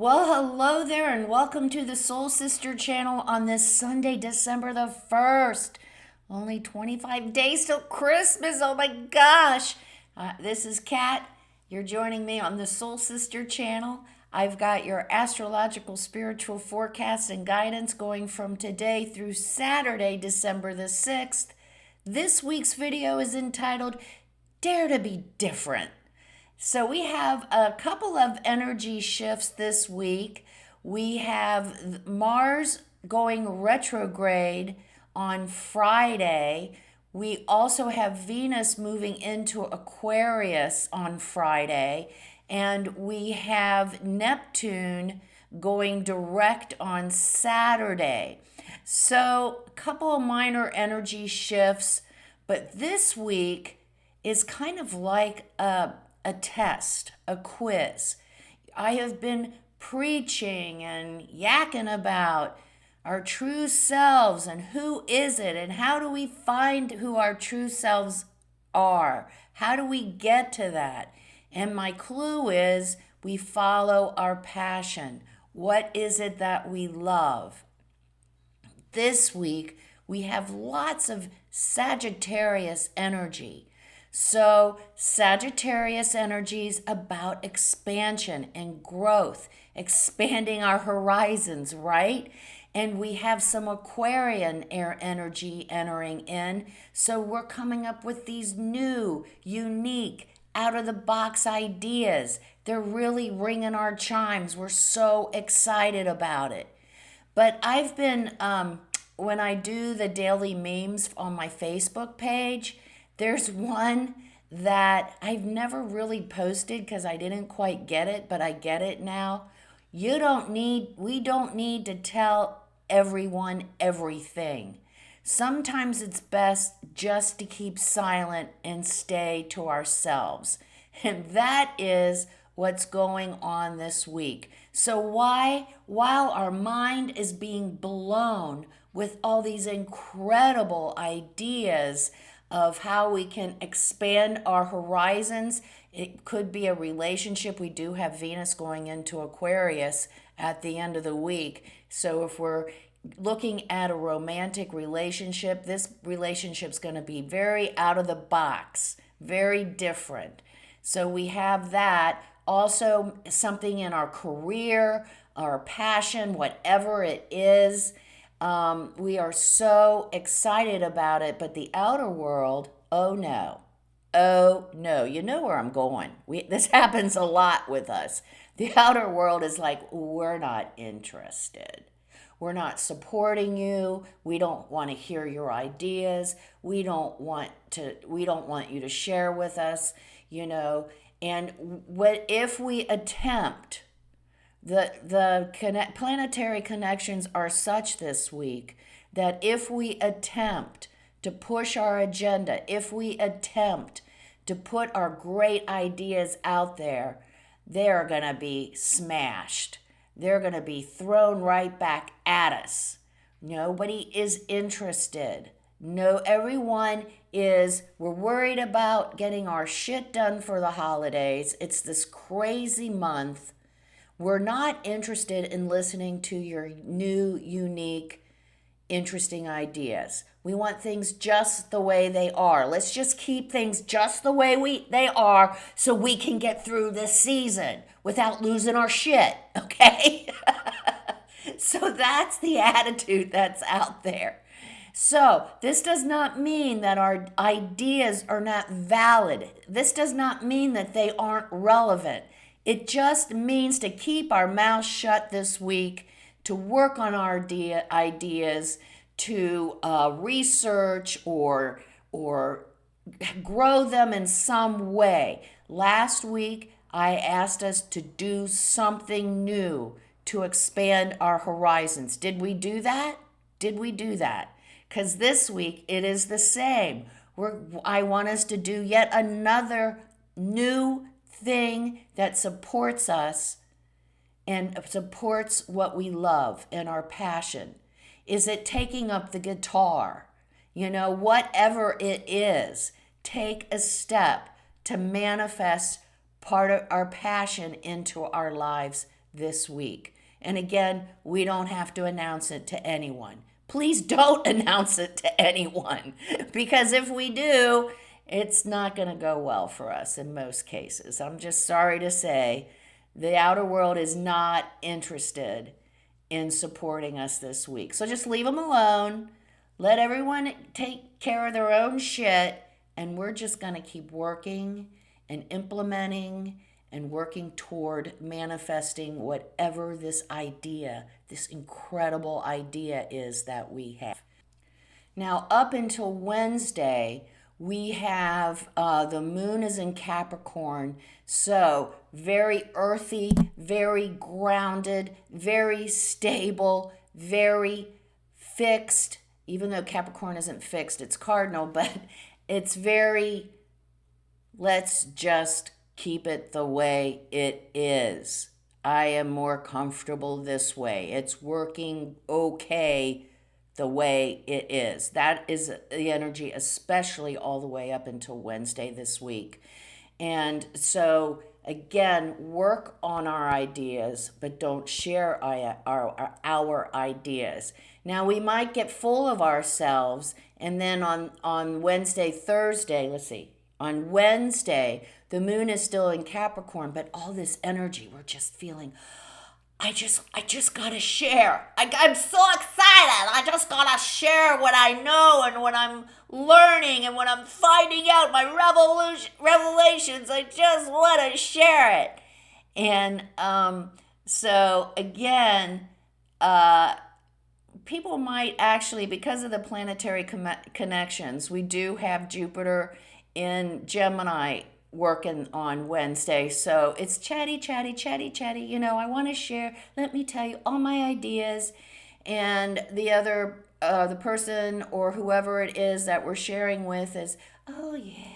Well, hello there, and welcome to the Soul Sister channel on this Sunday, December the 1st. Only 25 days till Christmas. Oh my gosh. This is Kat. You're joining me on the Soul Sister channel. I've got your astrological spiritual forecast and guidance going from today through Saturday, December the 6th. This week's video is entitled Dare to Be Different. So we have a couple of energy shifts this week. We have Mars going retrograde on Friday. We also have Venus moving into Aquarius on Friday. And we have Neptune going direct on Saturday. So a couple of minor energy shifts. But this week is kind of like a test, a quiz. I have been preaching and yakking about our true selves and who is it and how do we find who our true selves are? How do we get to that? And my clue is we follow our passion. What is it that we love? This week, we have lots of Sagittarius energy. So, Sagittarius energy is about expansion and growth, expanding our horizons, right? And we have some Aquarian air energy entering in. So, we're coming up with these new, unique, out of the box ideas. They're really ringing our chimes. We're so excited about it. But I've been, when I do the daily memes on my Facebook page, there's one that I've never really posted because I didn't quite get it, but I get it now. We don't need to tell everyone everything. Sometimes it's best just to keep silent and stay to ourselves. And that is what's going on this week. So while our mind is being blown with all these incredible ideas of how we can expand our horizons. It could be a relationship. We do have Venus going into Aquarius at the end of the week. So if we're looking at a romantic relationship, this relationship's going to be very out of the box, very different. So we have that. Also, something in our career, our passion, whatever it is. We are so excited about it, but the outer world, oh no. Oh no, you know where I'm going. This happens a lot with us. The outer world is like, we're not interested. We're not supporting you. We don't want to hear your ideas. We don't want you to share with us, And what if we attempt the planetary connections are such this week that if we attempt to push our agenda, if we attempt to put our great ideas out there, they're going to be smashed. They're going to be thrown right back at us. Nobody is interested. No, everyone we're worried about getting our shit done for the holidays. It's this crazy month. We're not interested in listening to your new, unique, interesting ideas. We want things just the way they are. Let's just keep things just the way they are so we can get through this season without losing our shit, okay? So that's the attitude that's out there. So this does not mean that our ideas are not valid. This does not mean that they aren't relevant. It just means to keep our mouths shut this week, to work on our ideas, to research or grow them in some way. Last week, I asked us to do something new to expand our horizons. Did we do that? Did we do that? Because this week, it is the same. I want us to do yet another new thing that supports us and supports what we love and our passion. Is it taking up the guitar? Whatever it is, take a step to manifest part of our passion into our lives this week. And again, we don't have to announce it to anyone. Please don't announce it to anyone, because if we do, it's not going to go well for us in most cases. I'm just sorry to say the outer world is not interested in supporting us this week. So just leave them alone. Let everyone take care of their own shit, and we're just going to keep working and implementing and working toward manifesting whatever this idea, this incredible idea is that we have. Now, up until Wednesday, we have the moon is in Capricorn, so very earthy, very grounded, very stable, very fixed. Even though Capricorn isn't fixed, it's cardinal, but it's very, let's just keep it the way it is. I am more comfortable this way. It's working okay the way it is. That is the energy, especially all the way up until Wednesday this week. And so, again, work on our ideas, but don't share our ideas. Now, we might get full of ourselves, and then on Wednesday, Thursday, let's see, on Wednesday, the moon is still in Capricorn, but all this energy, we're just feeling, I just gotta share. I'm so excited. I just gotta share what I know and what I'm learning and what I'm finding out, my revelations. I just want to share it. And so again, people might actually, because of the planetary connections, we do have Jupiter in Gemini working on Wednesday. So it's chatty, chatty, chatty, chatty. You know, I want to share, let me tell you all my ideas. And the other, the person or whoever it is that we're sharing with is, oh yeah,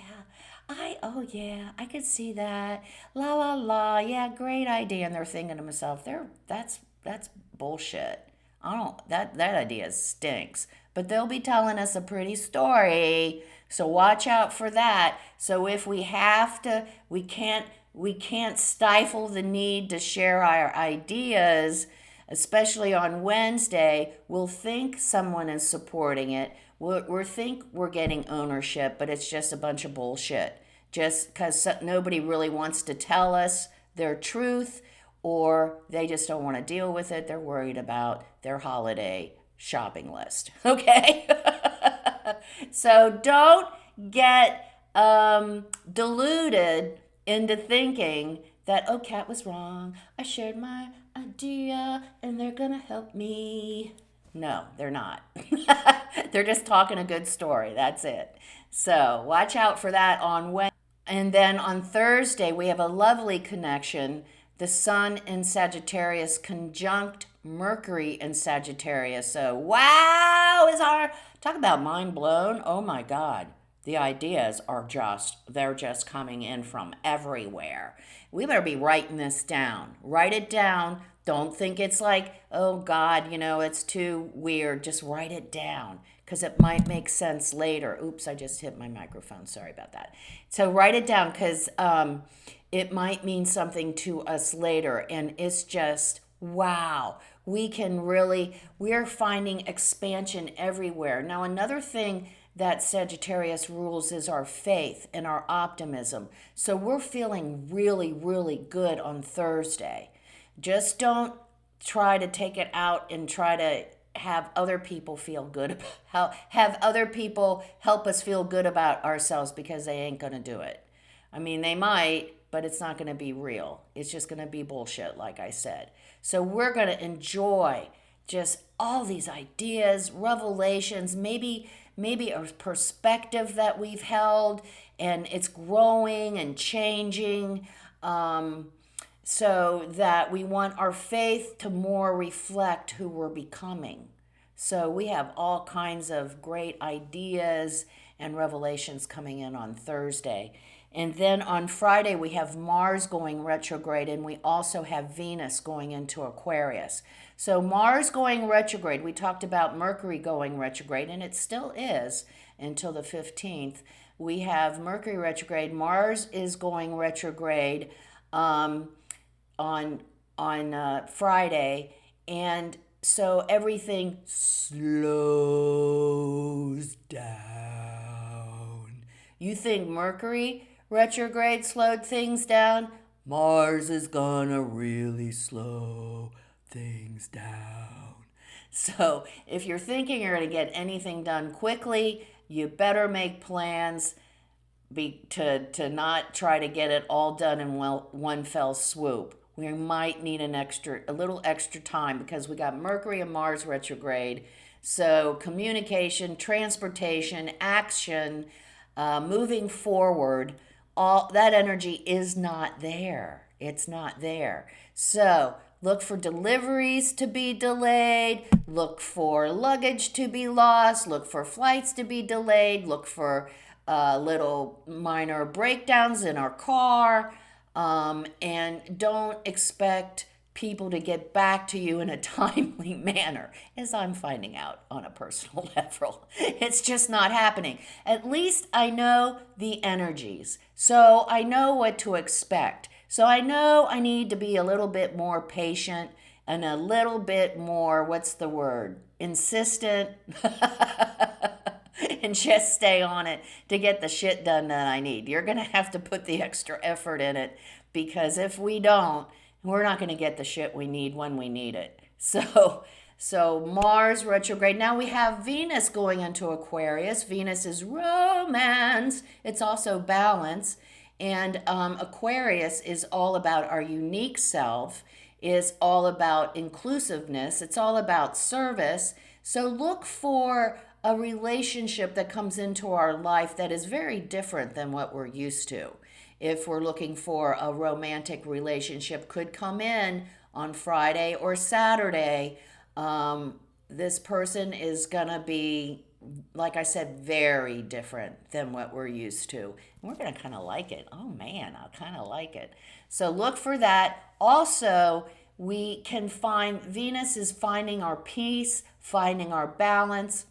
I could see that. La la la, yeah, great idea. And they're thinking to themselves, that's bullshit. That idea stinks. But they'll be telling us a pretty story. So watch out for that. So if we have to, we can't stifle the need to share our ideas, especially on Wednesday. We'll think someone is supporting it. We'll think we're getting ownership, but it's just a bunch of bullshit. Just because nobody really wants to tell us their truth, or they just don't want to deal with it. They're worried about their holiday shopping list. Okay? So don't get deluded into thinking that, oh, Kat was wrong. I shared my idea and they're going to help me. No, they're not. They're just talking a good story. That's it. So watch out for that on Wednesday. And then on Thursday, we have a lovely connection. The Sun in Sagittarius conjunct Mercury in Sagittarius. So, wow, talk about mind blown. Oh my God. The ideas they're just coming in from everywhere. We better be writing this down. Write it down. Don't think it's like, oh God, it's too weird. Just write it down, because it might make sense later. Oops, I just hit my microphone. Sorry about that. So write it down, because it might mean something to us later. And it's just, wow, we're finding expansion everywhere. Now, another thing that Sagittarius rules is our faith and our optimism. So we're feeling really, really good on Thursday. Just don't try to take it out and try to have other people feel good have other people help us feel good about ourselves, because they ain't going to do it. I mean, they might, but it's not going to be real. It's just going to be bullshit, like I said. So we're going to enjoy just all these ideas, revelations, maybe a perspective that we've held, and it's growing and changing, so that we want our faith to more reflect who we're becoming. So we have all kinds of great ideas and revelations coming in on Thursday. And then on Friday, we have Mars going retrograde, and we also have Venus going into Aquarius. So Mars going retrograde, we talked about Mercury going retrograde, and it still is until the 15th. We have Mercury retrograde. Mars is going retrograde on Friday, and so everything slows down. You think Mercury retrograde slowed things down? Mars is gonna really slow things down. So if you're thinking you're going to get anything done quickly, you better make plans to not try to get it all done in one fell swoop. We might need a little extra time because we got Mercury and Mars retrograde. So communication, transportation, action, moving forward, all that energy is not there. It's not there. So look for deliveries to be delayed, look for luggage to be lost, look for flights to be delayed, look for little minor breakdowns in our car, and don't expect people to get back to you in a timely manner, as I'm finding out on a personal level. It's just not happening. At least I know the energies, so I know what to expect. So I know I need to be a little bit more patient and a little bit more, what's the word, insistent, and just stay on it to get the shit done that I need. You're going to have to put the extra effort in it, because if we don't, we're not going to get the shit we need when we need it. So Mars retrograde. Now we have Venus going into Aquarius. Venus is romance. It's also balance. And Aquarius is all about our unique self, is all about inclusiveness. It's all about service. So look for a relationship that comes into our life that is very different than what we're used to. If we're looking for a romantic relationship, could come in on Friday or Saturday. This person is going to be, like I said, very different than what we're used to. And we're going to kind of like it. Oh man, I kind of like it. So look for that. Also, we can find, Venus is finding our peace, finding our balance.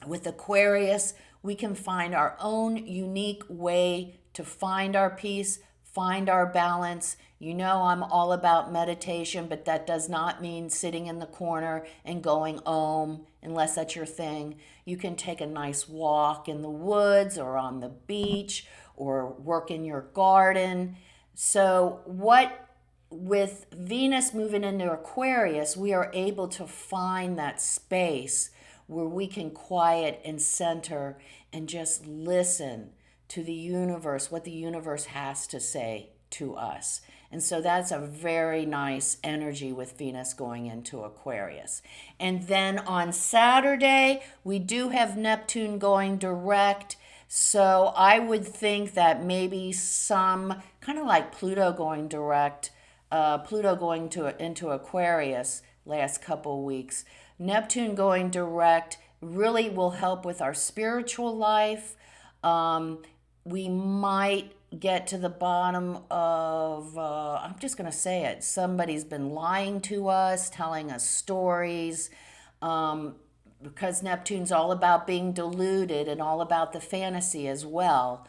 With Aquarius, we can find our own unique way to find our peace, find our balance. You know, I'm all about meditation, but that does not mean sitting in the corner and going om, unless that's your thing. You can take a nice walk in the woods or on the beach or work in your garden. So with Venus moving into Aquarius, we are able to find that space where we can quiet and center and just listen to the universe, what the universe has to say to us. And so that's a very nice energy with Venus going into Aquarius. And then on Saturday, we do have Neptune going direct. So I would think that maybe some, kind of like Pluto going direct, Pluto going into Aquarius last couple weeks. Neptune going direct really will help with our spiritual life. We might get to the bottom of, I'm just going to say it, somebody's been lying to us, telling us stories, because Neptune's all about being deluded and all about the fantasy as well.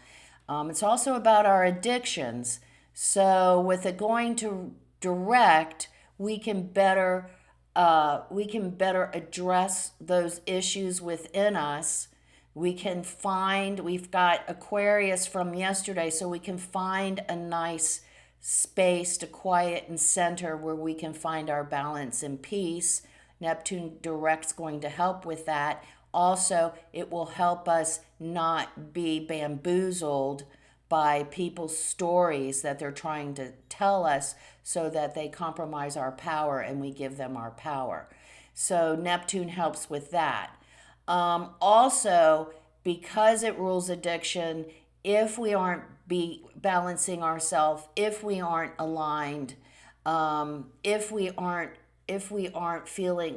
It's also about our addictions. So with it going to direct, we can better address those issues within us. We've got Aquarius from yesterday, so we can find a nice space to quiet and center where we can find our balance and peace. Neptune direct's going to help with that. Also, it will help us not be bamboozled by people's stories that they're trying to tell us so that they compromise our power and we give them our power. So Neptune helps with that. Also, because it rules addiction, if we aren't balancing ourselves, if we aren't aligned, if we aren't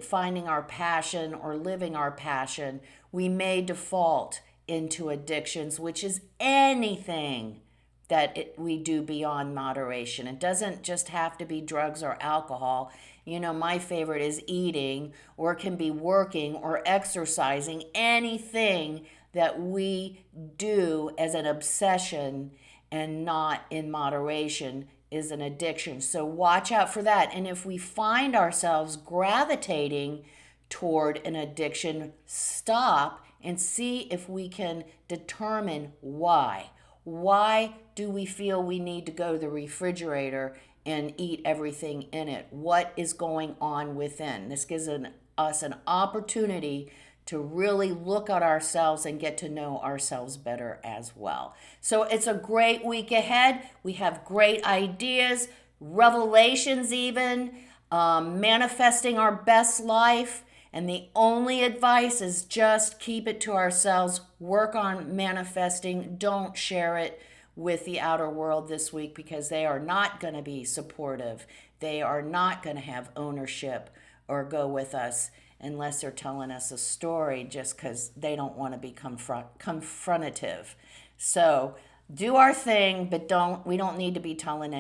finding our passion or living our passion, we may default into addictions, which is anything that we do beyond moderation. It doesn't just have to be drugs or alcohol. You know, my favorite is eating, or it can be working or exercising. Anything that we do as an obsession and not in moderation is an addiction. So watch out for that. And if we find ourselves gravitating toward an addiction, stop and see if we can determine why. Why do we feel we need to go to the refrigerator and eat everything in it? What is going on within? This gives us an opportunity to really look at ourselves and get to know ourselves better as well. So it's a great week ahead. We have great ideas, revelations even, manifesting our best life. And the only advice is just keep it to ourselves, work on manifesting, don't share it with the outer world this week because they are not going to be supportive. They are not going to have ownership or go with us unless they're telling us a story just because they don't want to be confrontative. So do our thing, but we don't need to be telling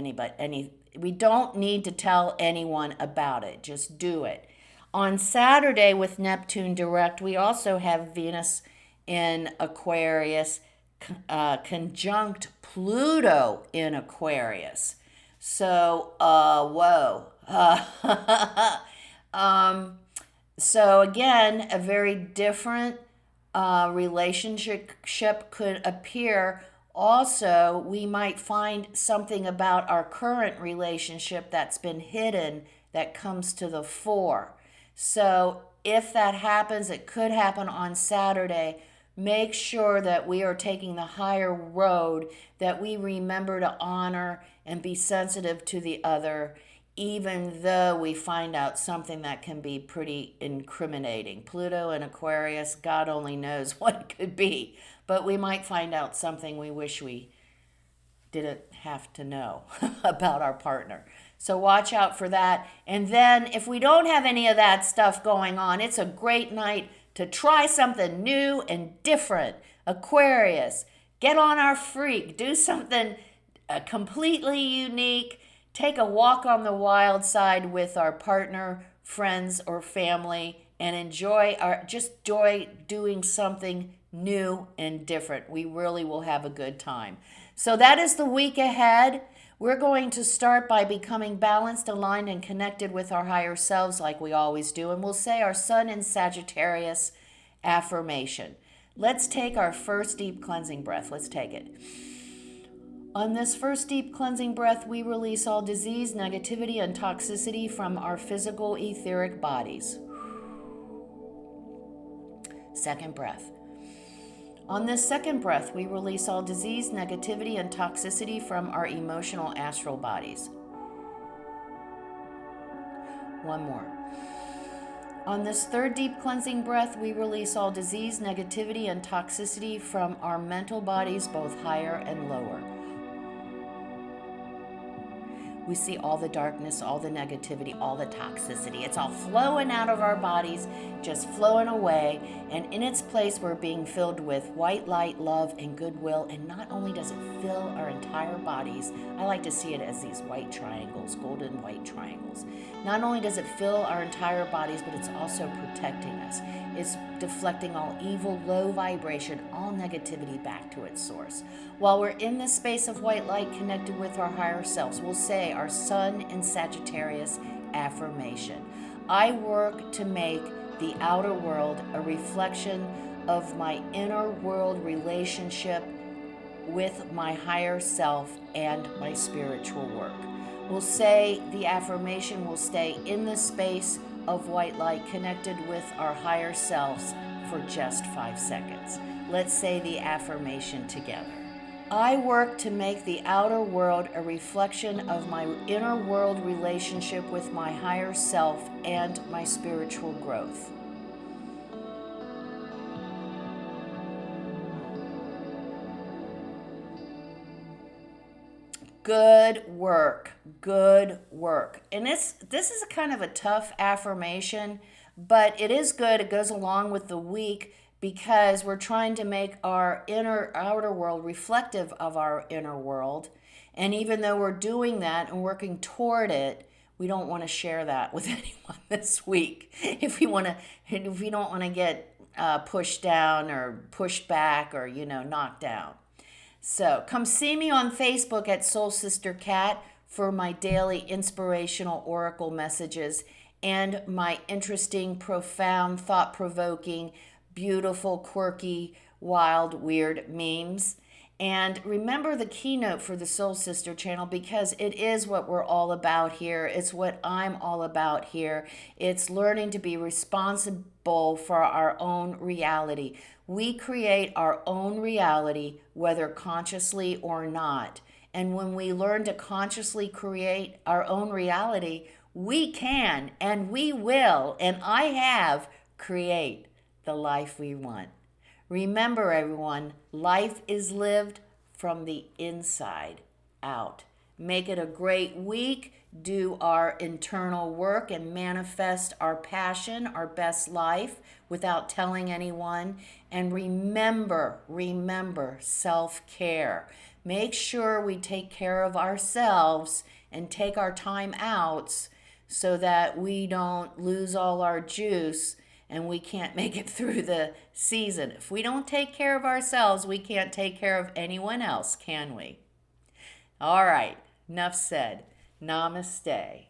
we don't need to tell anyone about it. Just do it. On Saturday with Neptune direct, we also have Venus in Aquarius conjunct Pluto in Aquarius. So, whoa. So again, a very different relationship could appear. Also, we might find something about our current relationship that's been hidden that comes to the fore. So if that happens, it could happen on Saturday. Make sure that we are taking the higher road, that we remember to honor and be sensitive to the other, even though we find out something that can be pretty incriminating. Pluto and Aquarius, God only knows what it could be, but we might find out something we wish we didn't have to know about our partner. So watch out for that. And then if we don't have any of that stuff going on, it's a great night to try something new and different. Aquarius, get on our freak, do something completely unique. Take a walk on the wild side with our partner, friends, or family, and enjoy doing something new and different. We really will have a good time. So that is the week ahead. We're going to start by becoming balanced, aligned, and connected with our higher selves like we always do. And we'll say our Sun in Sagittarius affirmation. Let's take our first deep cleansing breath. Let's take it. On this first deep cleansing breath, we release all disease, negativity, and toxicity from our physical etheric bodies. Second breath. On this second breath, we release all disease, negativity, and toxicity from our emotional astral bodies. One more. On this third deep cleansing breath, we release all disease, negativity, and toxicity from our mental bodies, both higher and lower. We see all the darkness, all the negativity, all the toxicity. It's all flowing out of our bodies, just flowing away. And in its place, we're being filled with white light, love, and goodwill. And not only does it fill our entire bodies, I like to see it as these white triangles, golden white triangles. Not only does it fill our entire bodies, but it's also protecting us. It's deflecting all evil, low vibration, all negativity back to its source. While we're in this space of white light connected with our higher selves, we'll say our Sun in Sagittarius affirmation. I work to make the outer world a reflection of my inner world relationship with my higher self and my spiritual work. We'll say the affirmation will stay in the space of white light connected with our higher selves for just 5 seconds. Let's say the affirmation together. I work to make the outer world a reflection of my inner world relationship with my higher self and my spiritual growth. Good work. Good work. And this is a kind of a tough affirmation, but it is good. It goes along with the week because we're trying to make our outer world reflective of our inner world. And even though we're doing that and working toward it, we don't want to share that with anyone this week. If we don't want to get pushed down or pushed back or knocked down. So come see me on Facebook at Soul Sister Cat for my daily inspirational oracle messages and my interesting, profound, thought-provoking, beautiful, quirky, wild, weird memes. And remember the keynote for the Soul Sister channel, because it is what we're all about here. It's what I'm all about here. It's learning to be responsible for our own reality. We create our own reality, whether consciously or not. And when we learn to consciously create our own reality, we can and we will, and I have, create the life we want. Remember, everyone, life is lived from the inside out. Make it a great week. Do our internal work and manifest our passion, our best life without telling anyone. And remember self-care. Make sure we take care of ourselves and take our time outs so that we don't lose all our juice and we can't make it through the season. If we don't take care of ourselves, we can't take care of anyone else, can we? All right, enough said. Namaste.